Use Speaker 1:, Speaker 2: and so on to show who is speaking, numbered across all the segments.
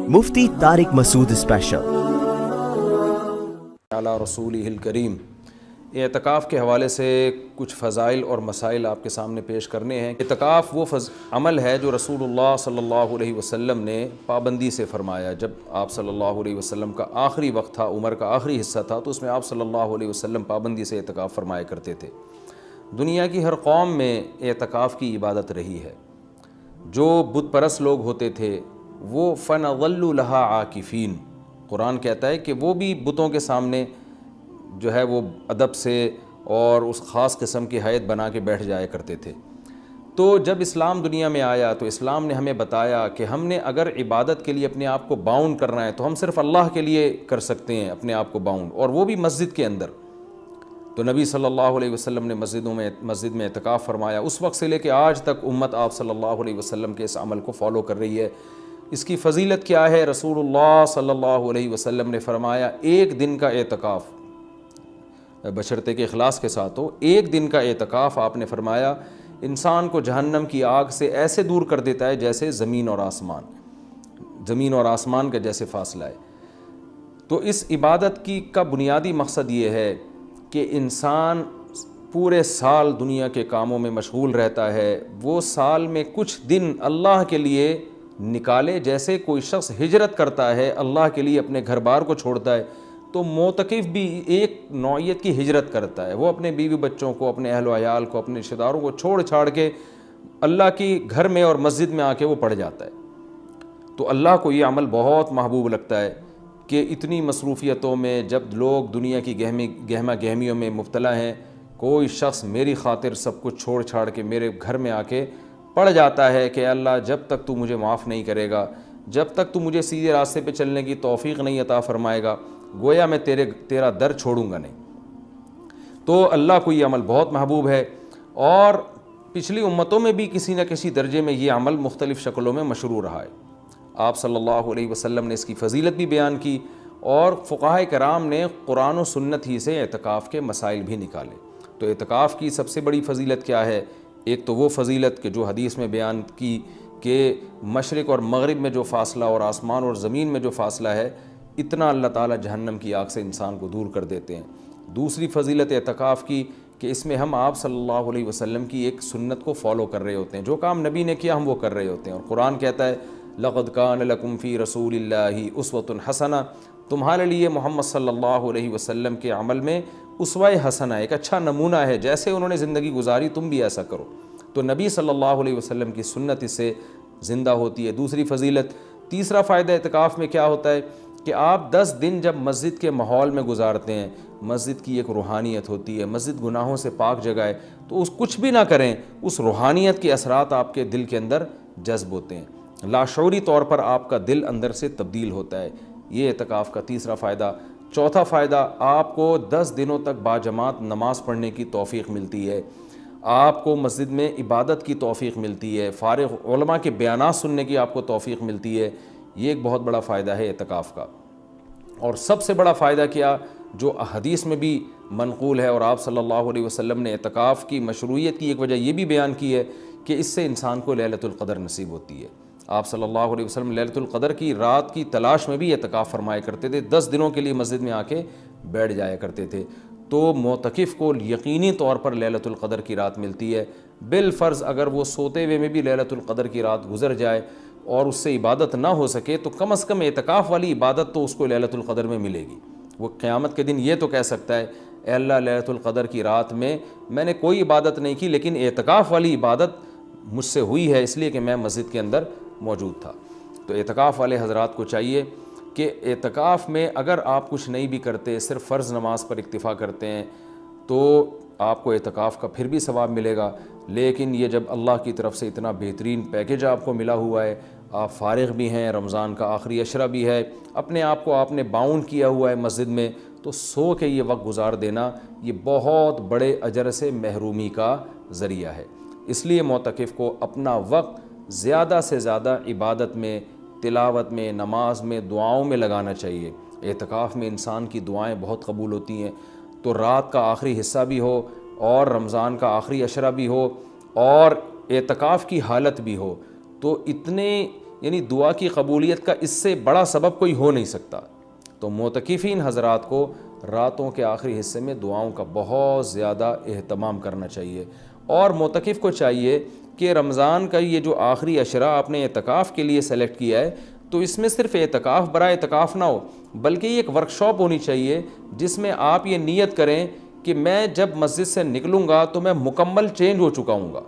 Speaker 1: مفتی طارق مسعود special
Speaker 2: علی رسولہ الکریم۔ اعتکاف کے حوالے سے کچھ فضائل اور مسائل آپ کے سامنے پیش کرنے ہیں۔ اعتکاف وہ عمل ہے جو رسول اللہ صلی اللہ علیہ وسلم نے پابندی سے فرمایا۔ جب آپ صلی اللہ علیہ وسلم کا آخری وقت تھا، عمر کا آخری حصہ تھا، تو اس میں آپ صلی اللہ علیہ وسلم پابندی سے اعتکاف فرمایا کرتے تھے۔ دنیا کی ہر قوم میں اعتکاف کی عبادت رہی ہے۔ جو بت پرست لوگ ہوتے تھے وہ فَنَظَلُّ لَهَا عَاكِفِينَ، قرآن کہتا ہے کہ وہ بھی بتوں کے سامنے جو ہے وہ ادب سے اور اس خاص قسم کی ہیئت بنا کے بیٹھ جایا کرتے تھے۔ تو جب اسلام دنیا میں آیا تو اسلام نے ہمیں بتایا کہ ہم نے اگر عبادت کے لیے اپنے آپ کو باؤنڈ کرنا ہے تو ہم صرف اللہ کے لیے کر سکتے ہیں اپنے آپ کو باؤنڈ، اور وہ بھی مسجد کے اندر۔ تو نبی صلی اللہ علیہ وسلم نے مسجد میں اعتکاف فرمایا۔ اس وقت سے لے کے آج تک امت آپ صلی اللہ علیہ وسلم کے اس عمل کو فالو کر رہی ہے۔ اس کی فضیلت کیا ہے؟ رسول اللہ صلی اللہ علیہ وسلم نے فرمایا ایک دن کا اعتکاف، بشرطے کے اخلاص کے ساتھ ہو، ایک دن کا اعتکاف آپ نے فرمایا انسان کو جہنم کی آگ سے ایسے دور کر دیتا ہے جیسے زمین اور آسمان کا جیسے فاصلہ ہے۔ تو اس عبادت کا بنیادی مقصد یہ ہے کہ انسان پورے سال دنیا کے کاموں میں مشغول رہتا ہے، وہ سال میں کچھ دن اللہ کے لیے نکالے۔ جیسے کوئی شخص ہجرت کرتا ہے اللہ کے لیے، اپنے گھر بار کو چھوڑتا ہے، تو معتکف بھی ایک نوعیت کی ہجرت کرتا ہے۔ وہ اپنے بیوی بچوں کو، اپنے اہل و عیال کو، اپنے رشتہ داروں کو چھوڑ چھاڑ کے اللہ کی گھر میں اور مسجد میں آ کے وہ پڑ جاتا ہے۔ تو اللہ کو یہ عمل بہت محبوب لگتا ہے کہ اتنی مصروفیتوں میں جب لوگ دنیا کی گہما گہمیوں میں مبتلا ہیں، کوئی شخص میری خاطر سب کچھ چھوڑ چھاڑ کے میرے گھر میں آ کے پڑ جاتا ہے کہ اللہ جب تک تو مجھے معاف نہیں کرے گا، جب تک تو مجھے سیدھے راستے پہ چلنے کی توفیق نہیں عطا فرمائے گا، گویا میں تیرا در چھوڑوں گا نہیں۔ تو اللہ کو یہ عمل بہت محبوب ہے، اور پچھلی امتوں میں بھی کسی نہ کسی درجے میں یہ عمل مختلف شکلوں میں مشروع رہا ہے۔ آپ صلی اللہ علیہ وسلم نے اس کی فضیلت بھی بیان کی، اور فقہاء کرام نے قرآن و سنت ہی سے اعتکاف کے مسائل بھی نکالے۔ تو اعتکاف کی سب سے بڑی فضیلت کیا ہے؟ ایک تو وہ فضیلت کہ جو حدیث میں بیان کی کہ مشرق اور مغرب میں جو فاصلہ اور آسمان اور زمین میں جو فاصلہ ہے، اتنا اللہ تعالیٰ جہنم کی آگ سے انسان کو دور کر دیتے ہیں۔ دوسری فضیلت اعتکاف کی کہ اس میں ہم آپ صلی اللہ علیہ وسلم کی ایک سنت کو فالو کر رہے ہوتے ہیں، جو کام نبی نے کیا ہم وہ کر رہے ہوتے ہیں۔ اور قرآن کہتا ہے لَقَدْ كَانَ لَكُمْ فِي رَسُولِ اللَّهِ أُسْوَةٌ حَسَنَةٌ، تمہارے لیے محمد صلی اللہ علیہ وسلم کے عمل میں اسوہ حسنہ، ایک اچھا نمونہ ہے، جیسے انہوں نے زندگی گزاری تم بھی ایسا کرو۔ تو نبی صلی اللہ علیہ وسلم کی سنت اس سے زندہ ہوتی ہے۔ دوسری فضیلت، تیسرا فائدہ اعتکاف میں کیا ہوتا ہے کہ آپ 10 دن جب مسجد کے ماحول میں گزارتے ہیں، مسجد کی ایک روحانیت ہوتی ہے، مسجد گناہوں سے پاک جگہ ہے، تو اس کچھ بھی نہ کریں، اس روحانیت کے اثرات آپ کے دل کے اندر جذب ہوتے ہیں، لاشعوری طور پر آپ کا دل اندر سے تبدیل ہوتا ہے۔ یہ اعتکاف کا تیسرا فائدہ۔ چوتھا فائدہ، آپ کو 10 دنوں تک باجماعت نماز پڑھنے کی توفیق ملتی ہے، آپ کو مسجد میں عبادت کی توفیق ملتی ہے، فارغ علماء کے بیانات سننے کی آپ کو توفیق ملتی ہے۔ یہ ایک بہت بڑا فائدہ ہے اعتکاف کا۔ اور سب سے بڑا فائدہ کیا، جو حدیث میں بھی منقول ہے، اور آپ صلی اللہ علیہ وسلم نے اعتکاف کی مشروعیت کی ایک وجہ یہ بھی بیان کی ہے کہ اس سے انسان کو لیلۃ القدر نصیب ہوتی ہے۔ آپ صلی اللہ علیہ وسلم لیلۃ القدر کی رات کی تلاش میں بھی اعتکاف فرمایا کرتے تھے، 10 دنوں کے لیے مسجد میں آ کے بیٹھ جایا کرتے تھے۔ تو معتکف کو یقینی طور پر لیلۃ القدر کی رات ملتی ہے۔ بالفرض اگر وہ سوتے ہوئے میں بھی لیلۃ القدر کی رات گزر جائے اور اس سے عبادت نہ ہو سکے، تو کم از کم اعتکاف والی عبادت تو اس کو لیلۃ القدر میں ملے گی۔ وہ قیامت کے دن یہ تو کہہ سکتا ہے اے اللہ لیلۃ القدر کی رات میں نے کوئی عبادت نہیں کی، لیکن اعتکاف والی عبادت مجھ سے ہوئی ہے، اس لیے کہ میں مسجد کے اندر موجود تھا۔ تو اعتکاف والے حضرات کو چاہیے کہ اعتکاف میں اگر آپ کچھ نہیں بھی کرتے، صرف فرض نماز پر اکتفا کرتے ہیں، تو آپ کو اعتکاف کا پھر بھی ثواب ملے گا۔ لیکن یہ جب اللہ کی طرف سے اتنا بہترین پیکیج آپ کو ملا ہوا ہے، آپ فارغ بھی ہیں، رمضان کا آخری عشرہ بھی ہے، اپنے آپ کو آپ نے باؤنڈ کیا ہوا ہے مسجد میں، تو سو کے یہ وقت گزار دینا یہ بہت بڑے اجر سے محرومی کا ذریعہ ہے۔ اس لیے معتکف کو اپنا وقت زیادہ سے زیادہ عبادت میں، تلاوت میں، نماز میں، دعاؤں میں لگانا چاہیے۔ اعتکاف میں انسان کی دعائیں بہت قبول ہوتی ہیں۔ تو رات کا آخری حصہ بھی ہو، اور رمضان کا آخری عشرہ بھی ہو، اور اعتکاف کی حالت بھی ہو، تو اتنے یعنی دعا کی قبولیت کا اس سے بڑا سبب کوئی ہو نہیں سکتا۔ تو معتکفین حضرات کو راتوں کے آخری حصے میں دعاؤں کا بہت زیادہ اہتمام کرنا چاہیے، اور معتکف کو چاہیے کہ رمضان کا یہ جو آخری عشرہ آپ نے اعتکاف کے لیے سلیکٹ کیا ہے، تو اس میں صرف اعتکاف برائے اعتکاف نہ ہو، بلکہ یہ ایک ورکشاپ ہونی چاہیے جس میں آپ یہ نیت کریں کہ میں جب مسجد سے نکلوں گا تو میں مکمل چینج ہو چکا ہوں گا۔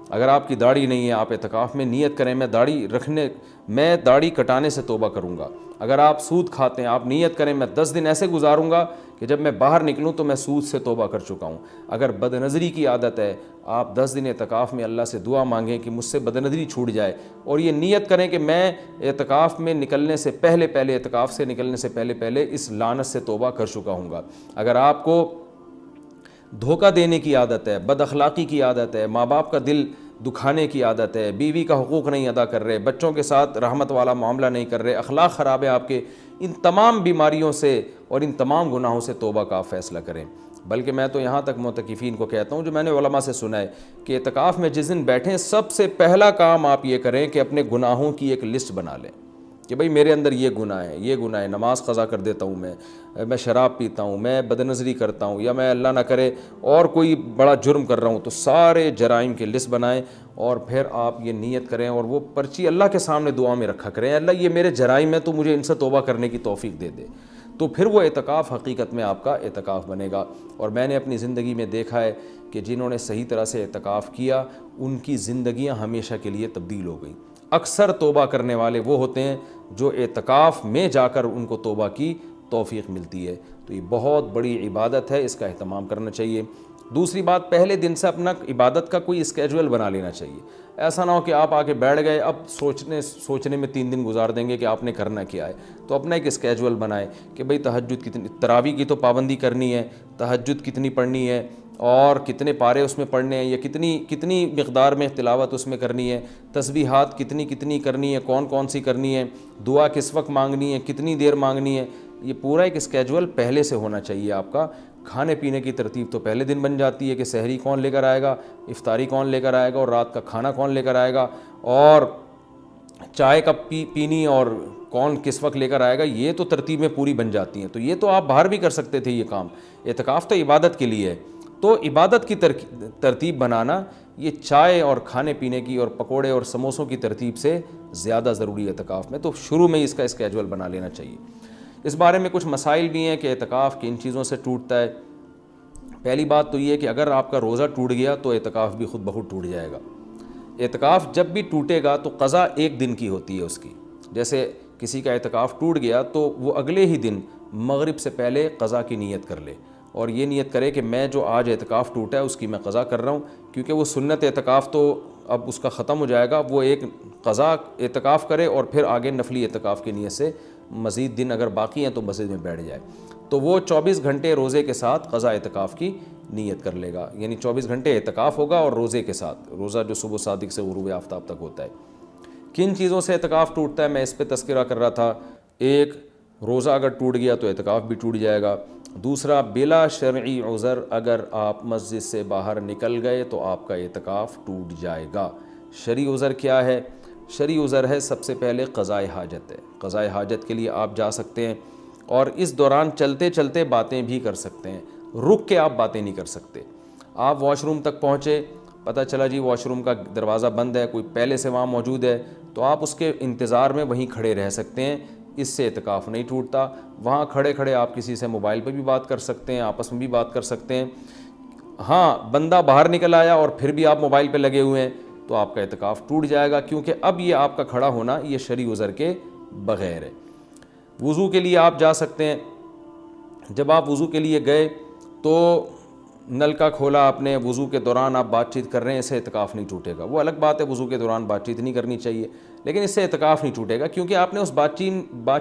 Speaker 2: اگر آپ کی داڑھی نہیں ہے، آپ اعتکاف میں نیت کریں میں داڑھی کٹانے سے توبہ کروں گا۔ اگر آپ سود کھاتے ہیں، آپ نیت کریں میں 10 دن ایسے گزاروں گا کہ جب میں باہر نکلوں تو میں سود سے توبہ کر چکا ہوں۔ اگر بد نظری کی عادت ہے، آپ 10 دن اعتکاف میں اللہ سے دعا مانگیں کہ مجھ سے بد نظری چھوٹ جائے، اور یہ نیت کریں کہ میں اعتکاف میں نکلنے سے پہلے اعتکاف سے نکلنے سے پہلے اس لعنت سے توبہ کر چکا ہوں گا۔ اگر آپ کو دھوکہ دینے کی عادت ہے، بد اخلاقی کی عادت ہے، ماں باپ کا دل دکھانے کی عادت ہے، بیوی کا حقوق نہیں ادا کر رہے، بچوں کے ساتھ رحمت والا معاملہ نہیں کر رہے، اخلاق خراب ہے آپ کے، ان تمام بیماریوں سے اور ان تمام گناہوں سے توبہ کا فیصلہ کریں۔ بلکہ میں تو یہاں تک معتکفین کو کہتا ہوں، جو میں نے علماء سے سنا ہے، کہ اعتکاف میں جس دن بیٹھیں سب سے پہلا کام آپ یہ کریں کہ اپنے گناہوں کی ایک لسٹ بنا لیں کہ بھئی میرے اندر یہ گناہ ہے، نماز قضا کر دیتا ہوں، میں شراب پیتا ہوں، میں بد نظری کرتا ہوں، یا میں اللہ نہ کرے اور کوئی بڑا جرم کر رہا ہوں، تو سارے جرائم کی لسٹ بنائیں، اور پھر آپ یہ نیت کریں اور وہ پرچی اللہ کے سامنے دعا میں رکھا کریں، اللہ یہ میرے جرائم ہے تو مجھے ان سے توبہ کرنے کی توفیق دے دے۔ تو پھر وہ اعتکاف حقیقت میں آپ کا اعتکاف بنے گا۔ اور میں نے اپنی زندگی میں دیکھا ہے کہ جنہوں نے صحیح طرح سے اعتکاف کیا ان کی زندگیاں ہمیشہ کے لیے تبدیل ہو گئیں۔ اکثر توبہ کرنے والے وہ ہوتے ہیں جو اعتکاف میں جا کر ان کو توبہ کی توفیق ملتی ہے۔ تو یہ بہت بڑی عبادت ہے، اس کا اہتمام کرنا چاہیے۔ دوسری بات، پہلے دن سے اپنا عبادت کا کوئی اسکیجول بنا لینا چاہیے۔ ایسا نہ ہو کہ آپ آ کے بیٹھ گئے، اب سوچنے میں 3 دن گزار دیں گے کہ آپ نے کرنا کیا ہے۔ تو اپنا ایک اسکیجول بنائیں کہ بھئی تہجد کتنی، تراویح کی تو پابندی کرنی ہے، تہجد کتنی پڑھنی ہے، اور کتنے پارے اس میں پڑھنے ہیں، یا کتنی مقدار میں تلاوت اس میں کرنی ہے، تسبیحات کتنی کرنی ہے، کون سی کرنی ہے، دعا کس وقت مانگنی ہے، کتنی دیر مانگنی ہے۔ یہ پورا ایک اسکیجول پہلے سے ہونا چاہیے آپ کا۔ کھانے پینے کی ترتیب تو پہلے دن بن جاتی ہے کہ سحری کون لے کر آئے گا، افطاری کون لے کر آئے گا، اور رات کا کھانا کون لے کر آئے گا، اور چائے کب پینی اور کون کس وقت لے کر آئے گا، یہ تو ترتیبیں پوری بن جاتی ہیں۔ تو یہ تو آپ باہر بھی کر سکتے تھے یہ کام، اعتکاف تو عبادت کے لیے ہے۔ تو عبادت کی ترتیب بنانا یہ چائے اور کھانے پینے کی اور پکوڑے اور سموسوں کی ترتیب سے زیادہ ضروری ہے اعتکاف میں۔ تو شروع میں اس کا اسکیجول بنا لینا چاہیے۔ اس بارے میں کچھ مسائل بھی ہیں کہ اعتکاف کن چیزوں سے ٹوٹتا ہے۔ پہلی بات تو یہ ہے کہ اگر آپ کا روزہ ٹوٹ گیا تو اعتکاف بھی خود بخود ٹوٹ جائے گا۔ اعتکاف جب بھی ٹوٹے گا تو قضا 1 دن کی ہوتی ہے اس کی۔ جیسے کسی کا اعتکاف ٹوٹ گیا تو وہ اگلے ہی دن مغرب سے پہلے قضا کی نیت کر لے، اور یہ نیت کرے کہ میں جو آج اعتکاف ٹوٹا ہے اس کی میں قضا کر رہا ہوں، کیونکہ وہ سنت اعتکاف تو اب اس کا ختم ہو جائے گا۔ وہ ایک قضا اعتکاف کرے اور پھر آگے نفلی اعتکاف کی نیت سے مزید دن اگر باقی ہیں تو مسجد میں بیٹھ جائے، تو وہ 24 گھنٹے روزے کے ساتھ قضا اعتکاف کی نیت کر لے گا۔ یعنی 24 گھنٹے اعتکاف ہوگا اور روزے کے ساتھ، روزہ جو صبح صادق سے غروب آفتاب تک ہوتا ہے۔ کن چیزوں سے اعتکاف ٹوٹتا ہے میں اس پہ تذکرہ کر رہا تھا۔ ایک، روزہ اگر ٹوٹ گیا تو اعتکاف بھی ٹوٹ جائے گا۔ دوسرا، بلا شرعی عذر اگر آپ مسجد سے باہر نکل گئے تو آپ کا اعتکاف ٹوٹ جائے گا۔ شرعی عذر کیا ہے؟ شرعی عذر ہے سب سے پہلے قضائے حاجت ہے۔ قضائے حاجت کے لیے آپ جا سکتے ہیں، اور اس دوران چلتے چلتے باتیں بھی کر سکتے ہیں، رک کے آپ باتیں نہیں کر سکتے۔ آپ واش روم تک پہنچے، پتہ چلا جی واش روم کا دروازہ بند ہے، کوئی پہلے سے وہاں موجود ہے، تو آپ اس کے انتظار میں وہیں کھڑے رہ سکتے ہیں، اس سے اعتکاف نہیں ٹوٹتا۔ وہاں کھڑے کھڑے آپ کسی سے موبائل پہ بھی بات کر سکتے ہیں، آپس میں بھی بات کر سکتے ہیں۔ ہاں، بندہ باہر نکل آیا اور پھر بھی آپ موبائل پہ لگے ہوئے ہیں تو آپ کا اعتکاف ٹوٹ جائے گا، کیونکہ اب یہ آپ کا کھڑا ہونا یہ شرعی عذر کے بغیر ہے۔ وضو کے لیے آپ جا سکتے ہیں۔ جب آپ وضو کے لیے گئے تو نل کا کھولا آپ نے، وضو کے دوران آپ بات چیت کر رہے ہیں، اس سے اعتکاف نہیں ٹوٹے گا۔ وہ الگ بات ہے وضو کے دوران بات چیت نہیں کرنی چاہیے، لیکن اس سے اعتکاف نہیں ٹوٹے گا، کیونکہ آپ نے اس بات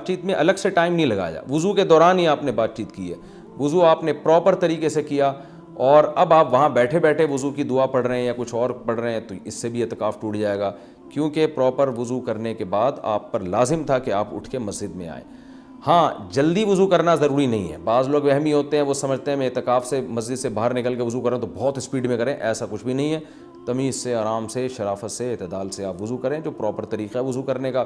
Speaker 2: چیت میں الگ سے ٹائم نہیں لگایا، وضو کے دوران ہی آپ نے بات چیت کی ہے، وضو آپ نے پراپر طریقے سے کیا، اور اب آپ وہاں بیٹھے بیٹھے وضو کی دعا پڑھ رہے ہیں یا کچھ اور پڑھ رہے ہیں تو اس سے بھی اعتکاف ٹوٹ جائے گا، کیونکہ پراپر وضو کرنے کے بعد آپ پر لازم تھا کہ آپ اٹھ کے مسجد میں آئیں۔ ہاں، جلدی وضو کرنا ضروری نہیں ہے۔ بعض لوگ وہمی ہوتے ہیں، وہ سمجھتے ہیں میں اعتکاف سے مسجد سے باہر نکل کے وضو کر رہا ہوں تو بہت اسپیڈ میں کریں، ایسا کچھ بھی نہیں ہے۔ تمیز سے، آرام سے، شرافت سے، اعتدال سے آپ وضو کریں، جو پراپر طریقہ ہے وضو کرنے کا۔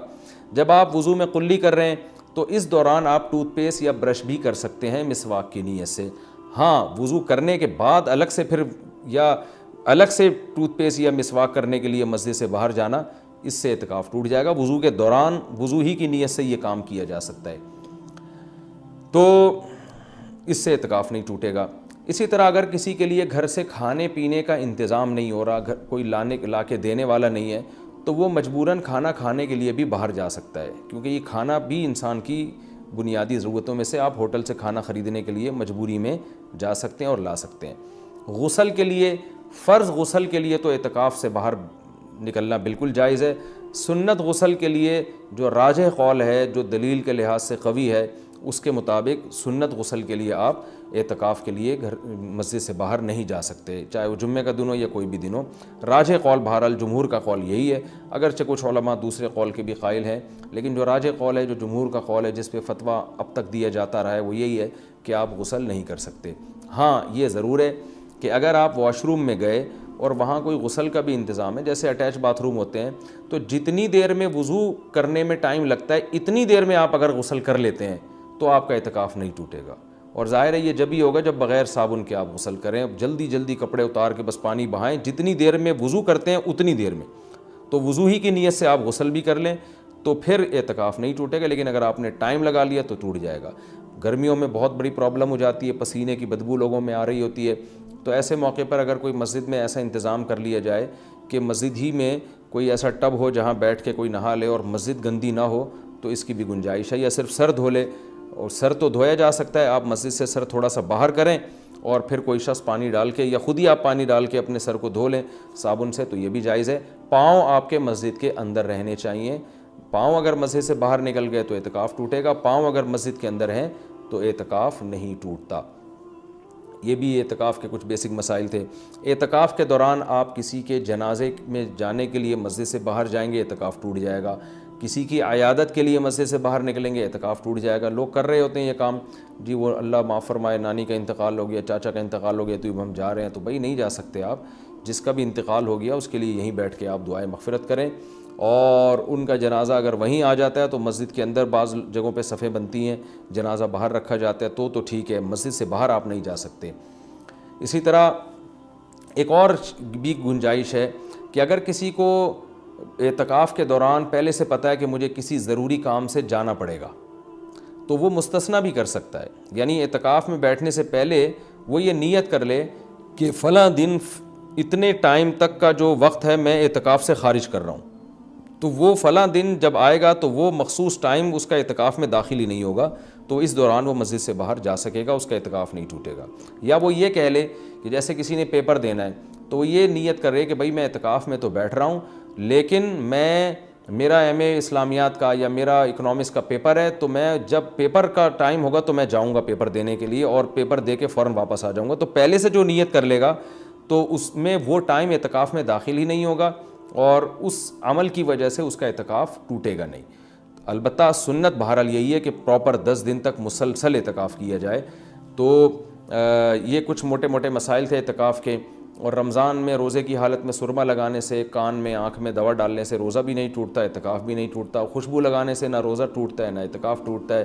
Speaker 2: جب آپ وضو میں قلی کر رہے ہیں تو اس دوران آپ ٹوتھ پیسٹ یا برش بھی کر سکتے ہیں مسواک کی نیت سے۔ ہاں، وضو کرنے کے بعد الگ سے پھر یا الگ سے ٹوتھ پیسٹ یا مسواک کرنے کے لیے مسجد سے باہر جانا، اس سے اعتکاف ٹوٹ جائے گا۔ وضو کے دوران وضو ہی کی نیت سے یہ کام کیا جا سکتا ہے، تو اس سے اعتکاف نہیں ٹوٹے گا۔ اسی طرح اگر کسی کے لیے گھر سے کھانے پینے کا انتظام نہیں ہو رہا، کوئی لا کے دینے والا نہیں ہے، تو وہ مجبوراً کھانا کھانے کے لیے بھی باہر جا سکتا ہے، کیونکہ یہ کھانا بھی انسان کی بنیادی ضرورتوں میں سے، آپ ہوٹل سے کھانا خریدنے کے لیے مجبوری میں جا سکتے ہیں اور لا سکتے ہیں۔ غسل کے لیے، فرض غسل کے لیے تو اعتکاف سے باہر نکلنا بالکل جائز ہے۔ سنت غسل کے لیے جو راجح قول ہے، جو دلیل کے لحاظ سے قوی ہے، اس کے مطابق سنت غسل کے لیے آپ اعتکاف کے لیے مسجد سے باہر نہیں جا سکتے، چاہے وہ جمعہ کا دن ہو یا کوئی بھی دن ہو۔ راجح قول بہرحال جمہور کا قول یہی ہے، اگرچہ کچھ علماء دوسرے قول کے بھی قائل ہیں، لیکن جو راجح قول ہے، جو جمہور کا قول ہے، جس پہ فتویٰ اب تک دیا جاتا رہا ہے، وہ یہی ہے کہ آپ غسل نہیں کر سکتے۔ ہاں، یہ ضرور ہے کہ اگر آپ واش روم میں گئے اور وہاں کوئی غسل کا بھی انتظام ہے، جیسے اٹیچ باتھ روم ہوتے ہیں، تو جتنی دیر میں وضو کرنے میں ٹائم لگتا ہے، اتنی دیر میں آپ اگر غسل کر لیتے ہیں تو آپ کا اعتکاف نہیں ٹوٹے گا۔ اور ظاہر ہے یہ جب ہی ہوگا جب بغیر صابن کے آپ غسل کریں، جلدی جلدی کپڑے اتار کے بس پانی بہائیں، جتنی دیر میں وضو کرتے ہیں اتنی دیر میں، تو وضو ہی کی نیت سے آپ غسل بھی کر لیں تو پھر اعتکاف نہیں ٹوٹے گا، لیکن اگر آپ نے ٹائم لگا لیا تو ٹوٹ جائے گا۔ گرمیوں میں بہت بڑی پرابلم ہو جاتی ہے، پسینے کی بدبو لوگوں میں آ رہی ہوتی ہے، تو ایسے موقع پر اگر کوئی مسجد میں ایسا انتظام کر لیا جائے کہ مسجد ہی میں کوئی ایسا ٹب ہو جہاں بیٹھ کے کوئی نہا لے اور مسجد گندی نہ ہو، تو اس کی بھی گنجائش ہے، یا صرف سر دھو لے، اور سر تو دھویا جا سکتا ہے، آپ مسجد سے سر تھوڑا سا باہر کریں اور پھر کوئی شخص پانی ڈال کے یا خود ہی آپ پانی ڈال کے اپنے سر کو دھو لیں صابن سے، تو یہ بھی جائز ہے۔ پاؤں آپ کے مسجد کے اندر رہنے چاہیے، پاؤں اگر مسجد سے باہر نکل گئے تو اعتکاف ٹوٹے گا، پاؤں اگر مسجد کے اندر ہیں تو اعتکاف نہیں ٹوٹتا۔ یہ بھی اعتکاف کے کچھ بیسک مسائل تھے۔ اعتکاف کے دوران آپ کسی کے جنازے میں جانے کے لیے مسجد سے باہر جائیں گے، اعتکاف ٹوٹ جائے گا۔ کسی کی عیادت کے لیے مسجد سے باہر نکلیں گے، اعتکاف ٹوٹ جائے گا۔ لوگ کر رہے ہوتے ہیں یہ کام، جی وہ اللہ معاف فرمائے نانی کا انتقال ہو گیا، چاچا کا انتقال ہو گیا، تو اب ہم جا رہے ہیں، تو بھائی نہیں جا سکتے آپ۔ جس کا بھی انتقال ہو گیا اس کے لیے یہیں بیٹھ کے آپ دعائے مغفرت کریں، اور ان کا جنازہ اگر وہیں آ جاتا ہے تو مسجد کے اندر بعض جگہوں پہ صفیں بنتی ہیں، جنازہ باہر رکھا جاتا ہے تو ٹھیک ہے، مسجد سے باہر آپ نہیں جا سکتے۔ اسی طرح ایک اور بھی گنجائش ہے کہ اگر کسی کو اعتکاف کے دوران پہلے سے پتہ ہے کہ مجھے کسی ضروری کام سے جانا پڑے گا، تو وہ مستثنیٰ بھی کر سکتا ہے، یعنی اعتکاف میں بیٹھنے سے پہلے وہ یہ نیت کر لے کہ فلاں دن اتنے ٹائم تک کا جو وقت ہے میں اعتکاف سے خارج کر رہا ہوں، تو وہ فلاں دن جب آئے گا تو وہ مخصوص ٹائم اس کا اعتکاف میں داخل ہی نہیں ہوگا، تو اس دوران وہ مسجد سے باہر جا سکے گا، اس کا اعتکاف نہیں ٹوٹے گا۔ یا وہ یہ کہہ لے کہ جیسے کسی نے پیپر دینا ہے تو وہ یہ نیت کرے کہ بھائی میں اعتکاف میں تو بیٹھ رہا ہوں، لیکن میرا ایم اے اسلامیات کا یا میرا اکنامکس کا پیپر ہے، تو میں جب پیپر کا ٹائم ہوگا تو میں جاؤں گا پیپر دینے کے لیے، اور پیپر دے کے فوراً واپس آ جاؤں گا۔ تو پہلے سے جو نیت کر لے گا تو اس میں وہ ٹائم اعتکاف میں داخل ہی نہیں ہوگا، اور اس عمل کی وجہ سے اس کا اعتکاف ٹوٹے گا نہیں۔ البتہ سنت بہرحال یہی ہے کہ پراپر 10 دن تک مسلسل اعتکاف کیا جائے۔ تو یہ کچھ موٹے موٹے مسائل تھے اعتکاف کے۔ اور رمضان میں روزے کی حالت میں سرما لگانے سے، کان میں آنکھ میں دوا ڈالنے سے روزہ بھی نہیں ٹوٹتا، اعتکاف بھی نہیں ٹوٹتا۔ خوشبو لگانے سے نہ روزہ ٹوٹتا ہے نہ اعتکاف ٹوٹتا ہے۔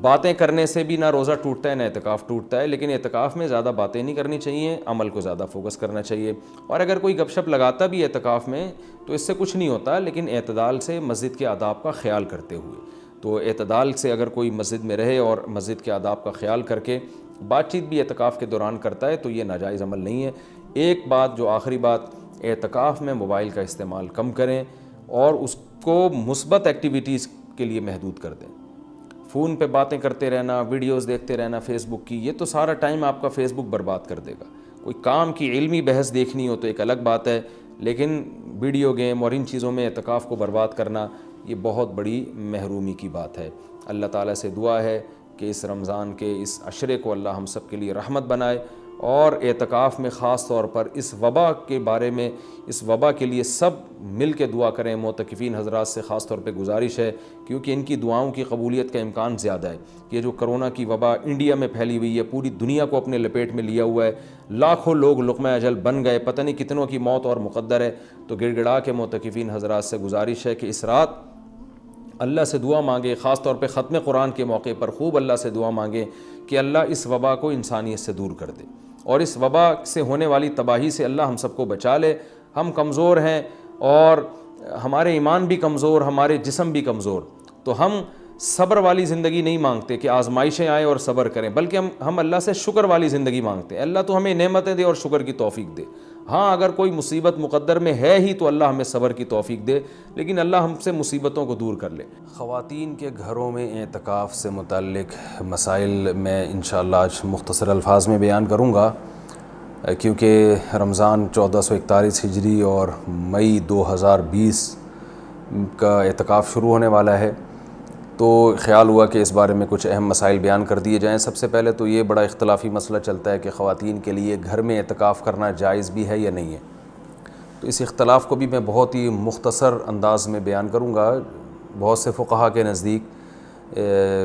Speaker 2: باتیں کرنے سے بھی نہ روزہ ٹوٹتا ہے نہ اعتکاف ٹوٹتا ہے، لیکن اعتکاف میں زیادہ باتیں نہیں کرنی چاہیے، عمل کو زیادہ فوکس کرنا چاہیے۔ اور اگر کوئی گپ شپ لگاتا بھی اعتکاف میں تو اس سے کچھ نہیں ہوتا، لیکن اعتدال سے مسجد کے آداب کا خیال کرتے ہوئے۔ تو اعتدال سے اگر کوئی مسجد میں رہے اور مسجد کے آداب کا خیال کر کے بات چیت بھی اعتکاف کے دوران کرتا ہے تو یہ ناجائز عمل نہیں ہے۔ ایک بات جو آخری بات، اعتکاف میں موبائل کا استعمال کم کریں اور اس کو مثبت ایکٹیویٹیز کے لیے محدود کر دیں۔ فون پہ باتیں کرتے رہنا، ویڈیوز دیکھتے رہنا فیس بک کی، یہ تو سارا ٹائم آپ کا فیس بک برباد کر دے گا۔ کوئی کام کی علمی بحث دیکھنی ہو تو ایک الگ بات ہے، لیکن ویڈیو گیم اور ان چیزوں میں اعتکاف کو برباد کرنا یہ بہت بڑی محرومی کی بات ہے۔ اللہ تعالیٰ سے دعا ہے کہ اس رمضان کے اس عشرے کو اللہ ہم سب کے لیے رحمت بنائے، اور اعتکاف میں خاص طور پر اس وبا کے بارے میں، اس وبا کے لیے سب مل کے دعا کریں۔ معتکفین حضرات سے خاص طور پہ گزارش ہے، کیونکہ ان کی دعاؤں کی قبولیت کا امکان زیادہ ہے۔ یہ جو کرونا کی وبا انڈیا میں پھیلی ہوئی ہے، پوری دنیا کو اپنے لپیٹ میں لیا ہوا ہے، لاکھوں لوگ لقمہ اجل بن گئے، پتہ نہیں کتنوں کی موت اور مقدر ہے۔ تو گڑ گڑا کے معتکفین حضرات سے گزارش ہے کہ اس رات اللہ سے دعا مانگے، خاص طور پہ ختم قرآن کے موقع پر خوب اللہ سے دعا مانگے کہ اللہ اس وبا کو انسانیت سے دور کر دے، اور اس وبا سے ہونے والی تباہی سے اللہ ہم سب کو بچا لے۔ ہم کمزور ہیں اور ہمارے ایمان بھی کمزور، ہمارے جسم بھی کمزور، تو ہم صبر والی زندگی نہیں مانگتے کہ آزمائشیں آئیں اور صبر کریں، بلکہ ہم اللہ سے شکر والی زندگی مانگتے ہیں۔ اللہ تو ہمیں نعمتیں دے اور شکر کی توفیق دے۔ ہاں اگر کوئی مصیبت مقدر میں ہے ہی تو اللہ ہمیں صبر کی توفیق دے، لیکن اللہ ہم سے مصیبتوں کو دور کر لے۔ خواتین کے گھروں میں اعتکاف سے متعلق مسائل میں انشاءاللہ آج مختصر الفاظ میں بیان کروں گا، کیونکہ رمضان 1441 ہجری اور مئی 2020 کا اعتکاف شروع ہونے والا ہے، تو خیال ہوا کہ اس بارے میں کچھ اہم مسائل بیان کر دیے جائیں۔ سب سے پہلے تو یہ بڑا اختلافی مسئلہ چلتا ہے کہ خواتین کے لیے گھر میں اعتکاف کرنا جائز بھی ہے یا نہیں ہے، تو اس اختلاف کو بھی میں بہت ہی مختصر انداز میں بیان کروں گا۔ بہت سے فقہا کے نزدیک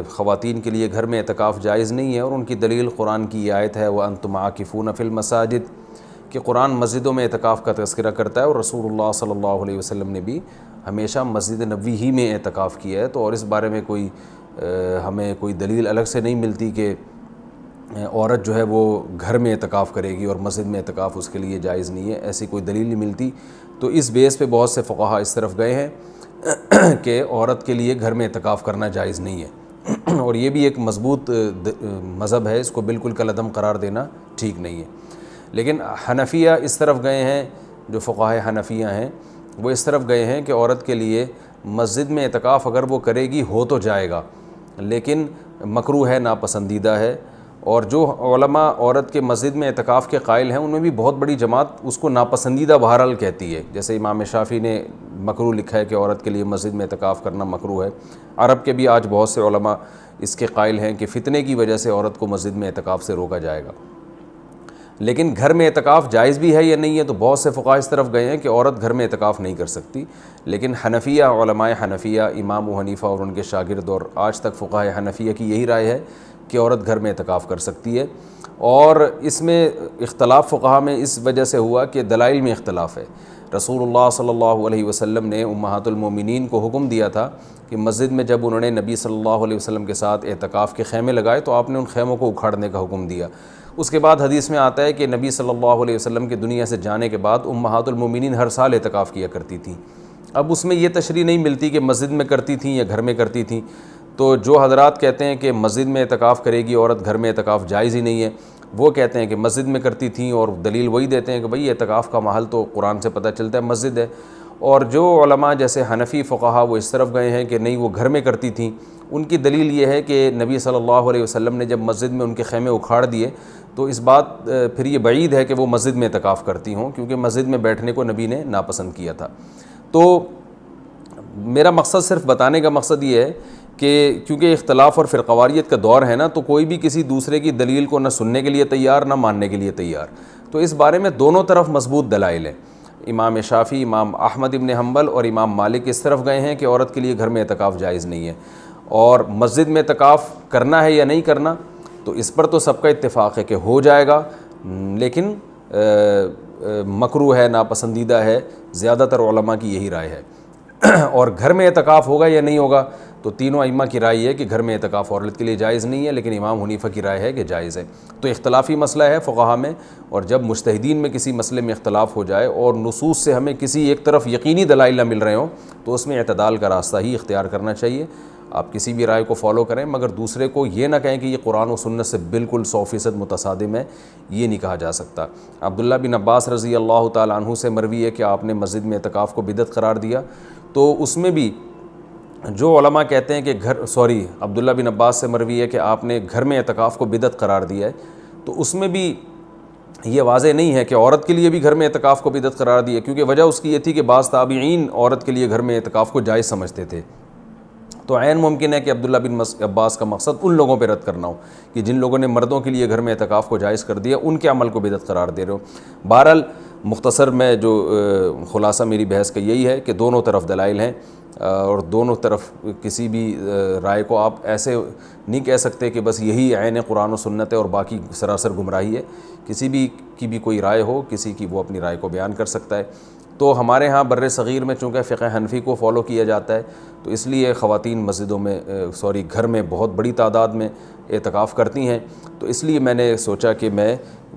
Speaker 2: خواتین کے لیے گھر میں اعتکاف جائز نہیں ہے، اور ان کی دلیل قرآن کی یہ آیت ہے وَأَنْتُمْ عَاكِفُونَ فِي الْمَسَاجِدِ، کہ قرآن مسجدوں میں اعتکاف کا تذکرہ کرتا ہے، اور رسول اللہ صلی اللہ علیہ وسلم نے بھی ہمیشہ مسجد نبوی ہی میں اعتکاف کیا ہے۔ تو اور اس بارے میں ہمیں کوئی دلیل الگ سے نہیں ملتی کہ عورت جو ہے وہ گھر میں اعتکاف کرے گی اور مسجد میں اعتکاف اس کے لیے جائز نہیں ہے، ایسی کوئی دلیل نہیں ملتی۔ تو اس بیس پہ بہت سے فقہا اس طرف گئے ہیں کہ عورت کے لیے گھر میں اعتکاف کرنا جائز نہیں ہے، اور یہ بھی ایک مضبوط مذہب ہے، اس کو بالکل کالعدم قرار دینا ٹھیک نہیں ہے۔ لیکن حنفیہ اس طرف گئے ہیں، جو فقہائے حنفیہ ہیں وہ اس طرف گئے ہیں کہ عورت کے لیے مسجد میں اعتکاف اگر وہ کرے گی ہو تو جائے گا، لیکن مکروہ ہے، ناپسندیدہ ہے۔ اور جو علماء عورت کے مسجد میں اعتکاف کے قائل ہیں ان میں بھی بہت بڑی جماعت اس کو ناپسندیدہ بہرحال کہتی ہے، جیسے امام شافعی نے مکروہ لکھا ہے کہ عورت کے لیے مسجد میں اعتکاف کرنا مکروہ ہے۔ عرب کے بھی آج بہت سے علماء اس کے قائل ہیں کہ فتنے کی وجہ سے عورت کو مسجد میں اعتکاف سے روکا جائے گا۔ لیکن گھر میں اعتکاف جائز بھی ہے یا نہیں ہے، تو بہت سے فقہا اس طرف گئے ہیں کہ عورت گھر میں اعتکاف نہیں کر سکتی، لیکن حنفیہ، علماء حنفیہ، امام ابو حنیفہ اور ان کے شاگرد اور آج تک فقہاء حنفیہ کی یہی رائے ہے کہ عورت گھر میں اعتکاف کر سکتی ہے۔ اور اس میں اختلاف فقہا میں اس وجہ سے ہوا کہ دلائل میں اختلاف ہے۔ رسول اللہ صلی اللہ علیہ وسلم نے امہات المومنین کو حکم دیا تھا کہ مسجد میں جب انہوں نے نبی صلی اللہ علیہ وسلم کے ساتھ اعتکاف کے خیمے لگائے تو آپ نے ان خیموں کو اکھاڑنے کا حکم دیا۔ اس کے بعد حدیث میں آتا ہے کہ نبی صلی اللہ علیہ وسلم کے دنیا سے جانے کے بعد امہات المومنین ہر سال اعتکاف کیا کرتی تھیں۔ اب اس میں یہ تشریح نہیں ملتی کہ مسجد میں کرتی تھیں یا گھر میں کرتی تھیں، تو جو حضرات کہتے ہیں کہ مسجد میں اعتکاف کرے گی عورت، گھر میں اعتکاف جائز ہی نہیں ہے، وہ کہتے ہیں کہ مسجد میں کرتی تھیں، اور دلیل وہی دیتے ہیں کہ بھئی اعتکاف کا محل تو قرآن سے پتہ چلتا ہے مسجد ہے۔ اور جو علماء جیسے حنفی فقہا وہ اس طرف گئے ہیں کہ نہیں وہ گھر میں کرتی تھیں، ان کی دلیل یہ ہے کہ نبی صلی اللہ علیہ وسلم نے جب مسجد میں ان کے خیمے اکھاڑ دیے تو اس بات پھر یہ بعید ہے کہ وہ مسجد میں اعتکاف کرتی ہوں، کیونکہ مسجد میں بیٹھنے کو نبی نے ناپسند کیا تھا۔ تو میرا مقصد صرف بتانے کا مقصد یہ ہے کہ کیونکہ اختلاف اور فرقواریت کا دور ہے نا، تو کوئی بھی کسی دوسرے کی دلیل کو نہ سننے کے لیے تیار نہ ماننے کے لیے تیار، تو اس بارے میں دونوں طرف مضبوط دلائل ہیں۔ امام شافعی، امام احمد ابن حنبل اور امام مالک اس طرف گئے ہیں کہ عورت کے لیے گھر میں اعتکاف جائز نہیں ہے، اور مسجد میں اعتکاف کرنا ہے یا نہیں کرنا، تو اس پر تو سب کا اتفاق ہے کہ ہو جائے گا، لیکن مکروہ ہے، ناپسندیدہ ہے، زیادہ تر علماء کی یہی رائے ہے۔ اور گھر میں اعتکاف ہوگا یا نہیں ہوگا، تو تینوں ائمہ کی رائے ہے کہ گھر میں اعتکاف عورت کے لیے جائز نہیں ہے، لیکن امام حنیفہ کی رائے ہے کہ جائز ہے۔ تو اختلافی مسئلہ ہے فقہا میں، اور جب مجتہدین میں کسی مسئلے میں اختلاف ہو جائے اور نصوص سے ہمیں کسی ایک طرف یقینی دلائل نہ مل رہے ہوں، تو اس میں اعتدال کا راستہ ہی اختیار کرنا چاہیے۔ آپ کسی بھی رائے کو فالو کریں، مگر دوسرے کو یہ نہ کہیں کہ یہ قرآن و سنت سے بالکل 100% متصادم ہے، یہ نہیں کہا جا سکتا۔ عبداللہ بن عباس رضی اللہ تعالیٰ عنہ سے مروی ہے کہ آپ نے مسجد میں اعتکاف کو بدعت قرار دیا، تو اس میں بھی جو علماء کہتے ہیں کہ عبداللہ بن عباس سے مروی ہے کہ آپ نے گھر میں اعتکاف کو بدعت قرار دیا ہے، تو اس میں بھی یہ واضح نہیں ہے کہ عورت کے لیے بھی گھر میں اعتکاف کو بدعت قرار دیا، کیونکہ وجہ اس کی یہ تھی کہ بعض تابعین عورت کے لیے گھر میں اعتکاف کو جائز سمجھتے تھے۔ تو عین ممکن ہے کہ عبداللہ بن عباس کا مقصد ان لوگوں پہ رد کرنا ہو کہ جن لوگوں نے مردوں کے لیے گھر میں اعتکاف کو جائز کر دیا، ان کے عمل کو بدعت قرار دے رہے ہو۔ بہرحال مختصر میں جو خلاصہ میری بحث کا یہی ہے کہ دونوں طرف دلائل ہیں، اور دونوں طرف کسی بھی رائے کو آپ ایسے نہیں کہہ سکتے کہ بس یہی عین قرآن و سنت ہے اور باقی سراسر گمراہی ہے۔ کسی بھی کی بھی کوئی رائے ہو، کسی کی وہ اپنی رائے کو بیان کر سکتا ہے۔ تو ہمارے ہاں بر صغیر میں چونکہ فقہ حنفی کو فالو کیا جاتا ہے، تو اس لیے خواتین مسجدوں میں گھر میں بہت بڑی تعداد میں اعتکاف کرتی ہیں، تو اس لیے میں نے سوچا کہ میں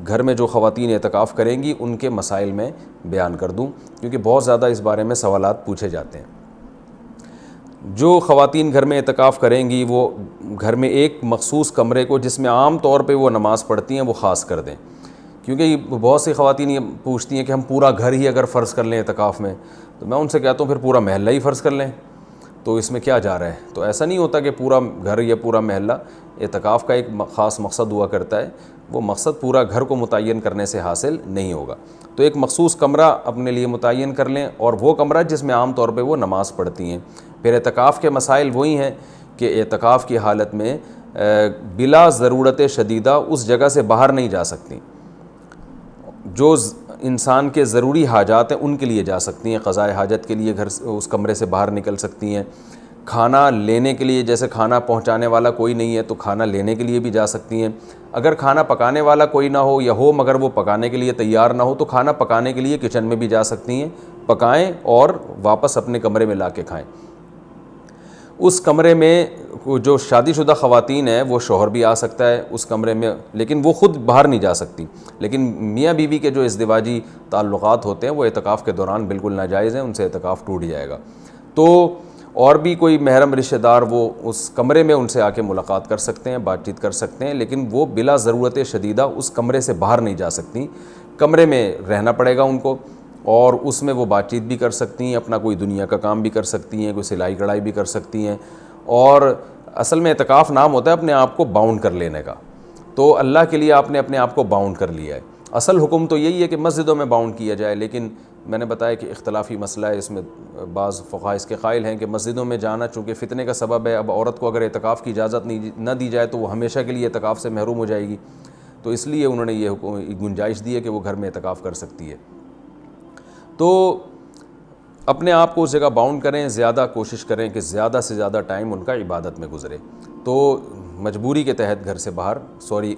Speaker 2: گھر میں جو خواتین اعتکاف کریں گی ان کے مسائل میں بیان کر دوں، کیونکہ بہت زیادہ اس بارے میں سوالات پوچھے جاتے ہیں۔ جو خواتین گھر میں اعتکاف کریں گی وہ گھر میں ایک مخصوص کمرے کو جس میں عام طور پہ وہ نماز پڑھتی ہیں وہ خاص کر دیں، کیونکہ بہت سی خواتین یہ پوچھتی ہیں کہ ہم پورا گھر ہی اگر فرض کر لیں اعتکاف میں، تو میں ان سے کہتا ہوں پھر پورا محلہ ہی فرض کر لیں، تو اس میں کیا جا رہا ہے؟ تو ایسا نہیں ہوتا کہ پورا گھر یا پورا محلہ، اعتکاف کا ایک خاص مقصد ہوا کرتا ہے، وہ مقصد پورا گھر کو متعین کرنے سے حاصل نہیں ہوگا۔ تو ایک مخصوص کمرہ اپنے لیے متعین کر لیں، اور وہ کمرہ جس میں عام طور پہ وہ نماز پڑھتی ہیں۔ پھر اعتکاف کے مسائل وہی ہیں کہ اعتکاف کی حالت میں بلا ضرورت شدیدہ اس جگہ سے باہر نہیں جا سکتی، جو انسان کے ضروری حاجات ہیں ان کے لیے جا سکتی ہیں، قضاء حاجت کے لیے گھر اس کمرے سے باہر نکل سکتی ہیں، کھانا لینے کے لیے جیسے کھانا پہنچانے والا کوئی نہیں ہے تو کھانا لینے کے لیے بھی جا سکتی ہیں، اگر کھانا پکانے والا کوئی نہ ہو یا ہو مگر وہ پکانے کے لیے تیار نہ ہو تو کھانا پکانے کے لیے کچن میں بھی جا سکتی ہیں، پکائیں اور واپس اپنے کمرے میں لا کے کھائیں۔ اس کمرے میں جو شادی شدہ خواتین ہیں وہ شوہر بھی آ سکتا ہے اس کمرے میں، لیکن وہ خود باہر نہیں جا سکتی، لیکن میاں بیوی کے جو ازدواجی تعلقات ہوتے ہیں وہ اعتکاف کے دوران بالکل ناجائز ہیں، ان سے اعتکاف ٹوٹ جائے گا۔ تو اور بھی کوئی محرم رشتہ دار وہ اس کمرے میں ان سے آ کے ملاقات کر سکتے ہیں، بات چیت کر سکتے ہیں، لیکن وہ بلا ضرورت شدیدہ اس کمرے سے باہر نہیں جا سکتی، کمرے میں رہنا پڑے گا ان کو، اور اس میں وہ بات چیت بھی کر سکتی ہیں، اپنا کوئی دنیا کا کام بھی کر سکتی ہیں، کوئی سلائی کڑھائی بھی کر سکتی ہیں، اور اصل میں اعتکاف نام ہوتا ہے اپنے آپ کو باؤنڈ کر لینے کا، تو اللہ کے لیے آپ نے اپنے آپ کو باؤنڈ کر لیا ہے۔ اصل حکم تو یہی ہے کہ مسجدوں میں باؤنڈ کیا جائے، لیکن میں نے بتایا کہ اختلافی مسئلہ ہے، اس میں بعض فقہاء اس کے قائل ہیں کہ مسجدوں میں جانا چونکہ فتنے کا سبب ہے، اب عورت کو اگر اعتکاف کی اجازت نہ دی جائے تو وہ ہمیشہ کے لیے اعتکاف سے محروم ہو جائے گی، تو اس لیے انہوں نے یہ گنجائش دی ہے کہ وہ گھر میں اعتکاف کر سکتی ہے۔ تو اپنے آپ کو اس جگہ باؤنڈ کریں، زیادہ کوشش کریں کہ زیادہ سے زیادہ ٹائم ان کا عبادت میں گزرے، تو مجبوری کے تحت گھر سے باہر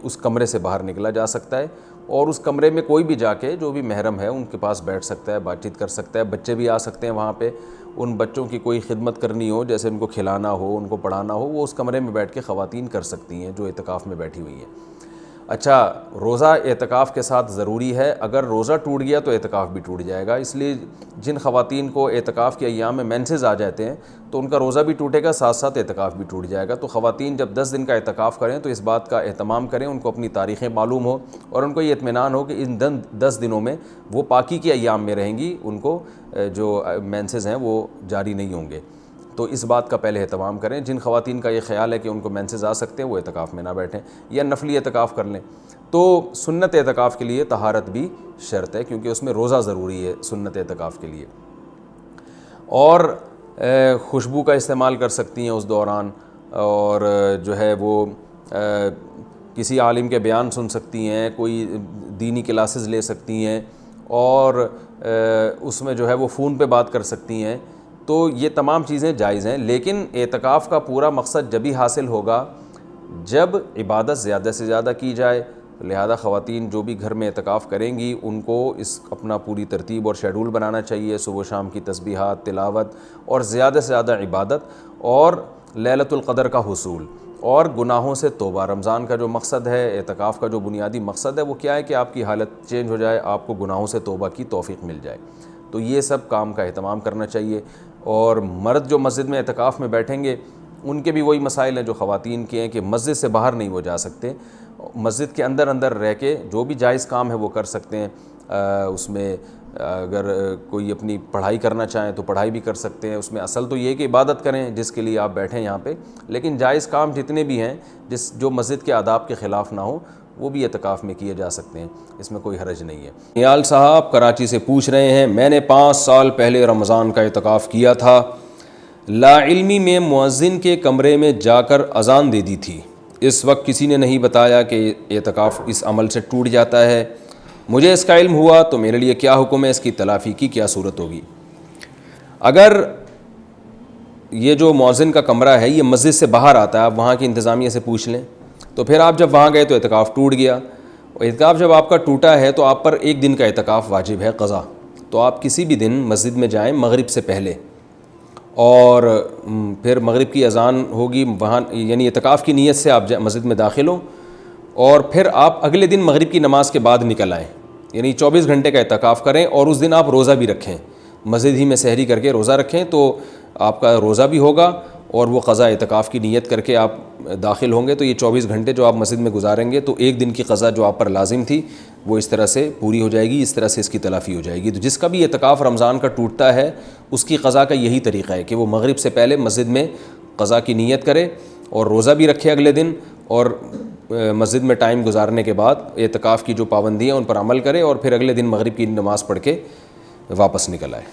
Speaker 2: اس کمرے سے باہر نکلا جا سکتا ہے، اور اس کمرے میں کوئی بھی جا کے جو بھی محرم ہے ان کے پاس بیٹھ سکتا ہے، بات چیت کر سکتا ہے، بچے بھی آ سکتے ہیں وہاں پہ، ان بچوں کی کوئی خدمت کرنی ہو، جیسے ان کو کھلانا ہو، ان کو پڑھانا ہو، وہ اس کمرے میں بیٹھ کے خواتین کر سکتی ہیں جو اعتکاف میں بیٹھی ہوئی ہیں۔ اچھا، روزہ اعتکاف کے ساتھ ضروری ہے، اگر روزہ ٹوٹ گیا تو اعتکاف بھی ٹوٹ جائے گا، اس لیے جن خواتین کو اعتکاف کے ایام میں مینسز آ جاتے ہیں تو ان کا روزہ بھی ٹوٹے گا، ساتھ ساتھ اعتکاف بھی ٹوٹ جائے گا۔ تو خواتین جب 10 دن کا اعتکاف کریں تو اس بات کا اہتمام کریں، ان کو اپنی تاریخیں معلوم ہو اور ان کو یہ اطمینان ہو کہ ان 10 دنوں میں وہ پاکی کے ایام میں رہیں گی، ان کو جو مینسز ہیں وہ جاری نہیں ہوں گے، تو اس بات کا پہلے اہتمام کریں۔ جن خواتین کا یہ خیال ہے کہ ان کو مینسز آ سکتے ہیں وہ اعتکاف میں نہ بیٹھیں یا نفلی اعتکاف کر لیں۔ تو سنت اعتکاف کے لیے طہارت بھی شرط ہے، کیونکہ اس میں روزہ ضروری ہے سنت اعتکاف کے لیے، اور خوشبو کا استعمال کر سکتی ہیں اس دوران، اور جو ہے وہ کسی عالم کے بیان سن سکتی ہیں، کوئی دینی کلاسز لے سکتی ہیں، اور اس میں جو ہے وہ فون پہ بات کر سکتی ہیں، تو یہ تمام چیزیں جائز ہیں۔ لیکن اعتکاف کا پورا مقصد جبھی حاصل ہوگا جب عبادت زیادہ سے زیادہ کی جائے، لہذا خواتین جو بھی گھر میں اعتکاف کریں گی ان کو اپنا پوری ترتیب اور شیڈول بنانا چاہیے، صبح و شام کی تسبیحات، تلاوت، اور زیادہ سے زیادہ عبادت، اور لیلۃ القدر کا حصول، اور گناہوں سے توبہ۔ رمضان کا جو مقصد ہے، اعتکاف کا جو بنیادی مقصد ہے وہ کیا ہے کہ آپ کی حالت چینج ہو جائے، آپ کو گناہوں سے توبہ کی توفیق مل جائے، تو یہ سب کام کا اہتمام کرنا چاہیے۔ اور مرد جو مسجد میں اعتکاف میں بیٹھیں گے ان کے بھی وہی مسائل ہیں جو خواتین کے ہیں کہ مسجد سے باہر نہیں وہ جا سکتے، مسجد کے اندر رہ کے جو بھی جائز کام ہے وہ کر سکتے ہیں، اس میں اگر کوئی اپنی پڑھائی کرنا چاہیں تو پڑھائی بھی کر سکتے ہیں، اس میں اصل تو یہ ہے کہ عبادت کریں جس کے لیے آپ بیٹھیں یہاں پہ، لیکن جائز کام جتنے بھی ہیں جو مسجد کے آداب کے خلاف نہ ہوں وہ بھی اعتکاف میں کیے جا سکتے ہیں، اس میں کوئی حرج نہیں ہے۔ نیال صاحب کراچی سے پوچھ رہے ہیں، میں نے 5 سال پہلے رمضان کا اعتکاف کیا تھا، لا علمی میں مؤذن کے کمرے میں جا کر اذان دے دی تھی. اس وقت کسی نے نہیں بتایا کہ اعتکاف اس عمل سے ٹوٹ جاتا ہے. مجھے اس کا علم ہوا تو میرے لیے کیا حکم ہے, اس کی تلافی کی کیا صورت ہوگی؟ اگر یہ جو مؤذن کا کمرہ ہے یہ مسجد سے باہر آتا ہے, آپ وہاں کی انتظامیہ سے پوچھ لیں, تو پھر آپ جب وہاں گئے تو اعتکاف ٹوٹ گیا. اعتکاف جب آپ کا ٹوٹا ہے تو آپ پر ایک دن کا اعتکاف واجب ہے قضا. تو آپ کسی بھی دن مسجد میں جائیں مغرب سے پہلے, اور پھر مغرب کی اذان ہوگی وہاں, یعنی اعتکاف کی نیت سے آپ مسجد میں داخل ہوں, اور پھر آپ اگلے دن مغرب کی نماز کے بعد نکل آئیں, یعنی 24 گھنٹے کا اعتکاف کریں, اور اس دن آپ روزہ بھی رکھیں, مسجد ہی میں سحری کر کے روزہ رکھیں, تو آپ کا روزہ بھی ہوگا اور وہ قضا اعتکاف کی نیت کر کے آپ داخل ہوں گے. تو یہ 24 گھنٹے جو آپ مسجد میں گزاریں گے تو ایک دن کی قضا جو آپ پر لازم تھی وہ اس طرح سے پوری ہو جائے گی, اس طرح سے اس کی تلافی ہو جائے گی. تو جس کا بھی اعتکاف رمضان کا ٹوٹتا ہے اس کی قضا کا یہی طریقہ ہے کہ وہ مغرب سے پہلے مسجد میں قضا کی نیت کرے اور روزہ بھی رکھے اگلے دن, اور مسجد میں ٹائم گزارنے کے بعد اعتکاف کی جو پابندیاں ان پر عمل کرے, اور پھر اگلے دن مغرب کی نماز پڑھ کے واپس نکل آئے.